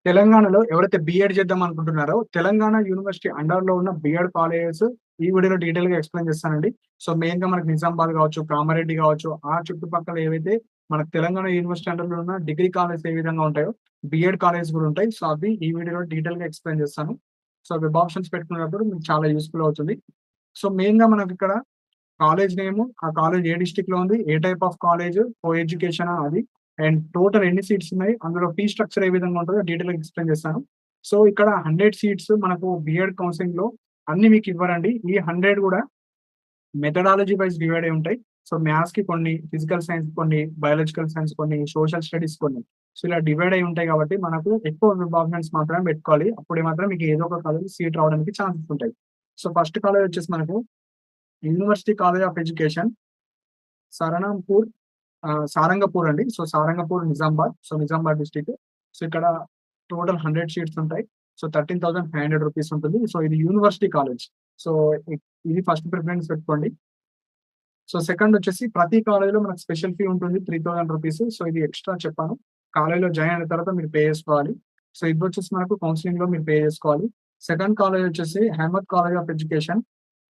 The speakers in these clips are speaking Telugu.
తెలంగాణలో ఎవరైతే బీఎడ్ చేద్దాం అనుకుంటున్నారో, తెలంగాణ యూనివర్సిటీ అండర్‌లో ఉన్న బీఎడ్ కాలేజెస్ ఈ వీడియోలో డీటెయిల్‌గా ఎక్స్‌ప్లెయిన్ చేస్తానండి. సో, మెయిన్‌గా మనకు నిజామాబాద్ కావచ్చు, కామారెడ్డి కావచ్చు, ఆ చుట్టుపక్కల ఏవైతే మన తెలంగాణ యూనివర్సిటీ అండర్‌లో ఉన్న డిగ్రీ కాలేజెస్ ఏ విధంగా ఉంటాయో, బీఎడ్ కాలేజెస్ కూడా ఉంటాయి. సో, అవి ఈ వీడియోలో డీటెయిల్‌గా ఎక్స్‌ప్లెయిన్ చేస్తాను. సో, వెబ్ ఆప్షన్స్ పెట్టుకునేటప్పుడు మీకు చాలా యూజ్‌ఫుల్ అవుతుంది. సో, మెయిన్‌గా మనకిక్కడ కాలేజ్ నేము, ఆ కాలేజ్ ఏ డిస్ట్రిక్ట్‌లో ఉంది, ఏ టైప్ ఆఫ్ కాలేజ్, కో ఎడ్యుకేషనా అది, అండ్ టోటల్ ఎన్ని సీట్స్ ఉన్నాయి, అందులో ఫీ స్ట్రక్చర్ ఏ విధంగా ఉంటదో డీటెయిల్‌గా ఎక్స్‌ప్లెయిన్ చేస్తాను. సో, ఇక్కడ 100 సీట్స్ మనకు బీఎడ్ కౌన్సెలింగ్‌లో అన్ని మీకు ఇవ్వరండి. ఈ 100 కూడా మెథడాలజీ వైస్ డివైడ్ అయి ఉంటాయి. సో, మ్యాథ్స్‌కి కొన్ని, ఫిజికల్ సైన్స్ కొన్ని, బయాలజికల్ సైన్స్ కొన్ని, సోషల్ స్టడీస్ కొన్ని. సో, ఇలా డివైడ్ అయి ఉంటాయి కాబట్టి మనకు ఎక్కువ విభాగన్స్ మాత్రమే పెట్టుకోవాలి. అప్పుడే మాత్రం మీకు ఏదో ఒక కాలేజ్‌లో సీట్ రావడానికి ఛాన్సెస్ ఉంటాయి. సో, ఫస్ట్ కాలేజ్ వచ్చేసి మనకు university college of education Saranampur Sarangapur అండి. So, Sarangapur Nizamabad. So, Nizamabad district. So, ఇక్కడ టోటల్ 100 సీట్స్ ఉంటాయి. సో, రూ. 13,500 ఉంటుంది. సో, ఇది యూనివర్సిటీ కాలేజ్. సో, ఇ ఇది ఫస్ట్ ప్రిఫరెన్స్ పెట్టుకోండి. సో, సెకండ్ వచ్చేసి ప్రతి కాలేజ్‌లో మనకు స్పెషల్ ఫీ ఉంటుంది రూ. 3,000. సో, ఇది ఎక్స్‌ట్రా చెప్పాను. కాలేజ్‌లో జాయిన్ అయిన తర్వాత మీరు పే చేసుకోవాలి. సో, ఇదొచ్చేసి మనకు కౌన్సెలింగ్‌లో మీరు పే చేసుకోవాలి. సెకండ్ కాలేజ్ వచ్చేసి Ahmed college of education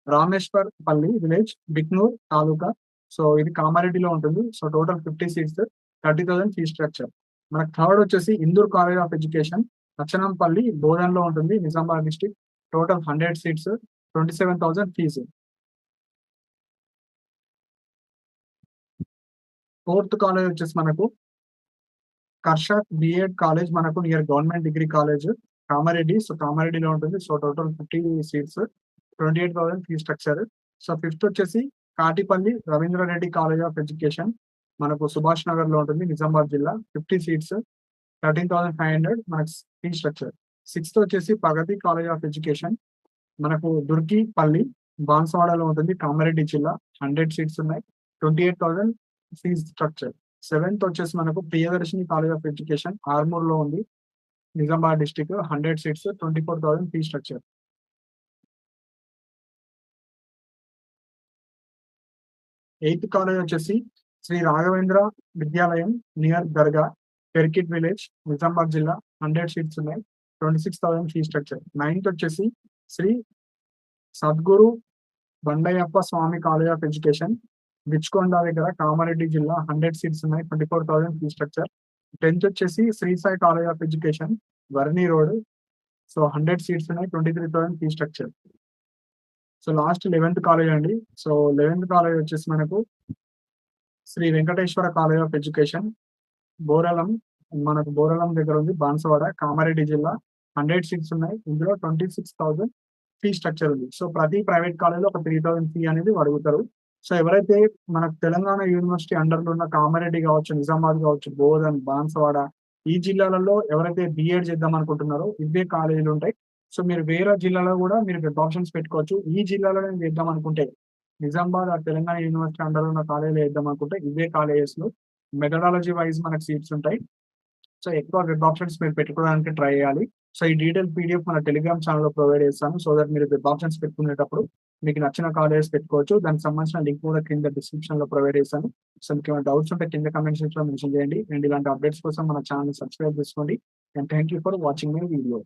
Rameshwarpalli village, Bhiknoor taluka. So, ఇది కామారెడ్డిలో ఉంటుంది. So, total 50 seats, 30,000 fee structure. మనకు థర్డ్ వచ్చేసి Indur college of education, Achchanampalli, బోధన్‌లో ఉంటుంది. Nizamabad district. Total 100 seats, 27,000 fees. Fourth college వచ్చేసి మనకు కర్షాత్ బీఎడ్ కాలేజ్ మనకు near government degree college Kamareddy. So, కామారెడ్డిలో ఉంటుంది. So, total 50 seats, 28,000 fee structure. So, fifth వచ్చేసి Katipalli Ravindra Reddy college of education మనకు సుభాష్ నగర్‌లో ఉంటుంది. నిజామాబాద్ జిల్లా. 50 సీట్స్, 13,500 మనకు ఫీ స్ట్రక్చర్. సిక్స్త్ వచ్చేసి ప్రగతి కాలేజ్ ఆఫ్ ఎడ్యుకేషన్ మనకు దుర్గిపల్లి, బాన్స్వాడలో ఉంటుంది. కామారెడ్డి జిల్లా. 100 సీట్స్ ఉన్నాయి. 28,000 ఫీజ్ స్ట్రక్చర్. సెవెంత్ వచ్చేసి మనకు ప్రియదర్శిని కాలేజ్ ఆఫ్ ఎడ్యుకేషన్ ఆర్మూర్‌లో ఉంది. Nizamabad district. 100 seats, 24,000 fee structure. Eighth college వచ్చేసి శ్రీ రాఘవేంద్ర విద్యాలయం నియర్ దర్గా, పెర్కిట్ విలేజ్, నిజామాబాద్ జిల్లా. 100 సీట్స్ ఉన్నాయి. 26,000 ఫీ స్ట్రక్చర్. నైన్త్ వచ్చేసి శ్రీ సద్గురు బండయ్యప్ప స్వామి కాలేజ్ ఆఫ్ ఎడ్యుకేషన్ బిచ్కొండ దగ్గర, కామారెడ్డి జిల్లా. 100 సీట్స్ ఉన్నాయి. 24,000 ఫీ స్ట్రక్చర్. 10థ్ వచ్చేసి Shri Sai college of education Varni road. So, 100 seats ఉన్నాయి. 23,000 ఫీ స్ట్రక్చర్. సో, లాస్ట్ 11థ్ కాలేజ్ అండి. సో, 11థ్ కాలేజ్ వచ్చేసి మనకు Shri Venkateswara college of education Boralam, మనకు బోరాలం దగ్గర ఉంది. బాన్సువాడ, కామారెడ్డి జిల్లా. 100 సీట్స్ ఉన్నాయి. ఇందులో 26,000 ఫీ స్ట్రక్చర్ ఉంది. సో, ప్రతి ప్రైవేట్ కాలేజ్‌లో ఒక 3,000 ఫీ అనేది అడుగుతారు. సో, ఎవరైతే మనకు తెలంగాణ యూనివర్సిటీ అండర్‌లో ఉన్న కామారెడ్డి కావచ్చు, నిజామాబాద్ కావచ్చు, బోధన్, బాన్సువాడ ఈ జిల్లాలలో ఎవరైతే బీఎడ్ చేద్దాం అనుకుంటున్నారో ఇవే కాలేజీలు ఉంటాయి. సో, మీరు వేరే జిల్లాలో కూడా మీరు వెబ్ ఆప్షన్స్ పెట్టుకోవచ్చు. ఈ జిల్లాలో నేను చేద్దాం అనుకుంటే నిజామాబాద్ ఆర్ తెలంగాణ యూనివర్సిటీ అండర్‌లో ఉన్న కాలేజ్‌లో చేద్దాం అనుకుంటే ఇవే కాలేజెస్‌లో మెథడాలజీ వైస్ మనకు సీట్స్ ఉంటాయి. సో, ఎక్కువ వెబ్ ఆప్షన్స్ మీరు పెట్టుకోవడానికి ట్రై చేయాలి. సో, ఈ డీటెయిల్ పీడీఎఫ్ మన టెలిగ్రామ్ ఛానెల్‌లో ప్రొవైడ్ చేస్తాను. సో దట్ మీరు వెబ్ ఆప్షన్స్ పెట్టుకునేటప్పుడు మీకు నచ్చిన కాలేజెస్ పెట్టుకోవచ్చు. దానికి సంబంధించిన లింక్ కూడా కింద డిస్క్రిప్షన్‌లో ప్రొవైడ్ చేశాను. సో, మీకేమైనా డౌట్స్ ఉంటే కింద కామెంట్ సెక్షన్‌లో మెన్షన్ చేయండి. అండ్ ఇలాంటి అప్డేట్స్ కోసం మన ఛానెల్‌ని సబ్స్క్రైబ్ చేసుకోండి. And thank you for watching my video.